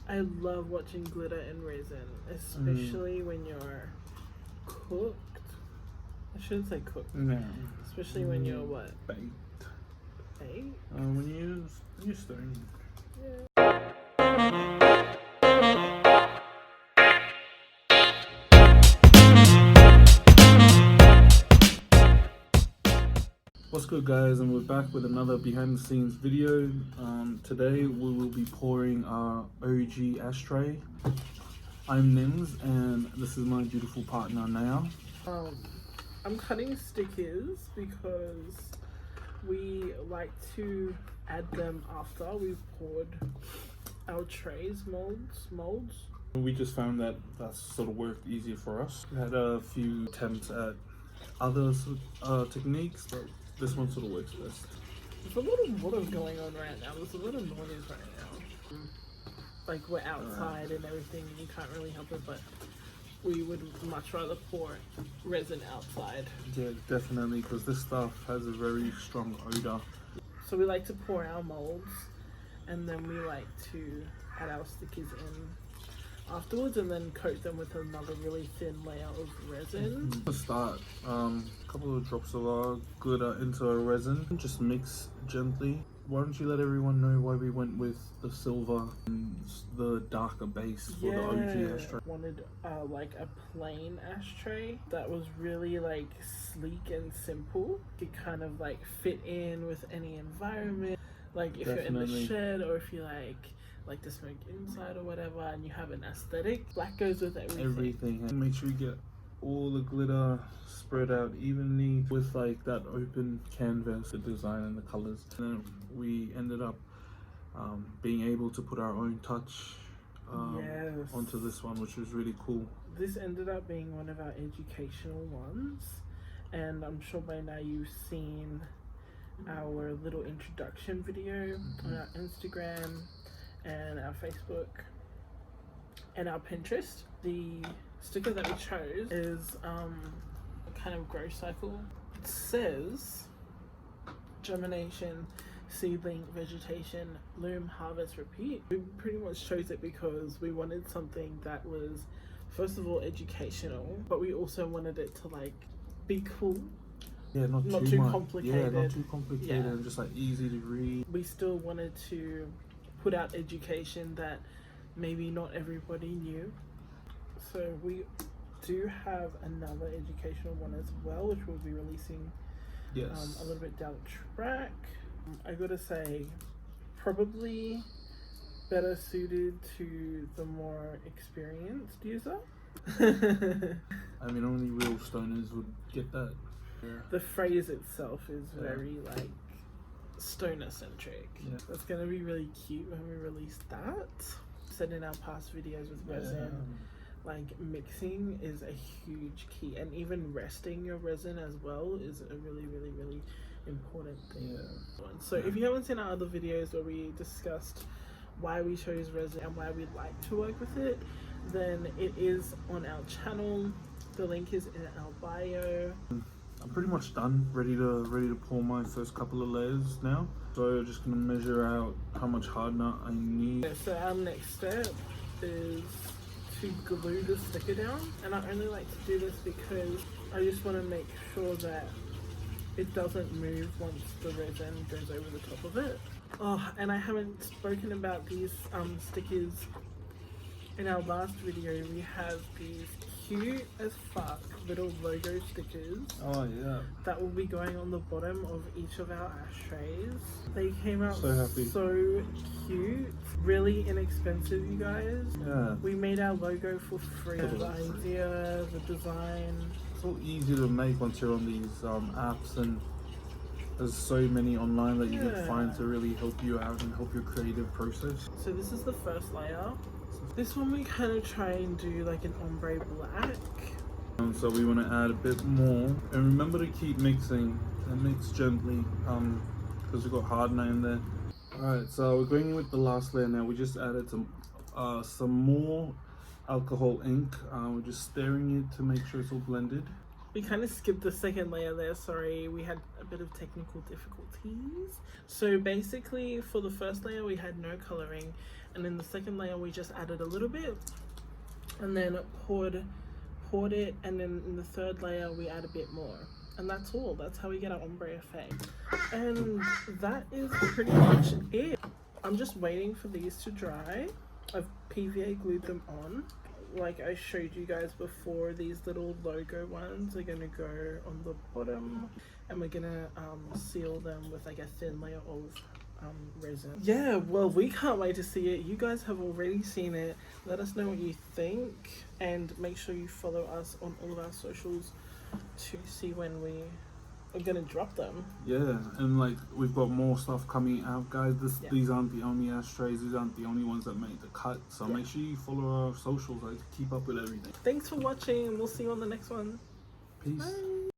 I love watching glitter and resin, especially when you're cooked. I shouldn't say cooked. No. Especially when you're what? Baked. Baked? When you're stoned. Yeah. What's good, guys, and we're back with another behind the scenes video. Today we will be pouring our OG ashtray. I'm Nims and this is my beautiful partner Naya. I'm cutting stickers because we like to add them after we've poured our trays molds. We just found that that's sort of worked easier for us. We had a few attempts at other techniques, but this one sort of works best. There's a lot of water going on right now. There's a lot of noise right now. Like we're outside and everything, you can't really help it, but we would much rather pour resin outside. Yeah, definitely, because this stuff has a very strong odor. So we like to pour our molds and then we like to add our stickers in afterwards and then coat them with another really thin layer of resin. To start, a couple of drops of our glitter into a resin. Just mix gently. Why don't you let everyone know why we went with the silver and the darker base for the OG ashtray? Wanted like a plain ashtray that was really like sleek and simple. It kind of like fit in with any environment. Like if you're in the shed or if you like to smoke inside or whatever and you have an aesthetic, black goes with everything. And make sure you get all the glitter spread out evenly with like that open canvas, the design and the colors. And then we ended up being able to put our own touch onto this one, which was really cool. This ended up being one of our educational ones, and I'm sure by now you've seen our little introduction video on our Instagram and our Facebook and our Pinterest. The sticker that we chose is a kind of growth cycle. It says germination, seedling, vegetation, bloom, harvest, repeat. We pretty much chose it because we wanted something that was first of all educational, but we also wanted it to like be cool. Yeah, not too complicated. Yeah, not too complicated, and just like easy to read. We still wanted to put out education that maybe not everybody knew. So we do have another educational one as well, which we'll be releasing a little bit down the track. I gotta say, probably better suited to the more experienced user. I mean, only real stoners would get that. Yeah. The phrase itself is very like stoner centric. Yeah. That's gonna be really cute when we release that. Said in our past videos with resin, like mixing is a huge key, and even resting your resin as well is a really important thing. Yeah. So if you haven't seen our other videos where we discussed why we chose resin and why we like to work with it, then it is on our channel. The link is in our bio. I'm pretty much done, ready to pour my first couple of layers now. So I'm just gonna measure out how much hardener I need. So our next step is to glue the sticker down, and I only like to do this because I just want to make sure that it doesn't move once the resin goes over the top of it. Oh, and I haven't spoken about these stickers in our last video. We have these cute as fuck little logo stickers. Oh yeah. That will be going on the bottom of each of our ashtrays. They came out so cute. Really inexpensive, you guys. Yeah. We made our logo for free. The idea, the design. It's all easy to make once you're on these apps, and there's so many online that you can find to really help you out and help your creative process. So this is the first layer. This one we kind of try and do like an ombre black. So we want to add a bit more, and remember to keep mixing and mix gently because we've got hardener in there. Alright, so we're going with the last layer now. We just added some more alcohol ink. We're just stirring it to make sure it's all blended. We kind of skipped the second layer there, sorry, we had a bit of technical difficulties. So basically for the first layer we had no colouring, and in the second layer we just added a little bit and then poured it, and then in the third layer we add a bit more, and that's all. That's how we get our ombre effect, and that is pretty much it. I'm just waiting for these to dry. I've PVA glued them on. Like I showed you guys before, these little logo ones are gonna go on the bottom, and we're gonna seal them with like a thin layer of resin. Yeah, well, we can't wait to see it. You guys have already seen it. Let us know what you think, and make sure you follow us on all of our socials to see when we are gonna drop them. Yeah, and like we've got more stuff coming out, guys. Yeah. These aren't the only ashtrays. These aren't the only ones that make the cut. So Yeah. make sure you follow our socials, like, to keep up with everything. Thanks for watching, and we'll see you on the next one. Peace. Bye.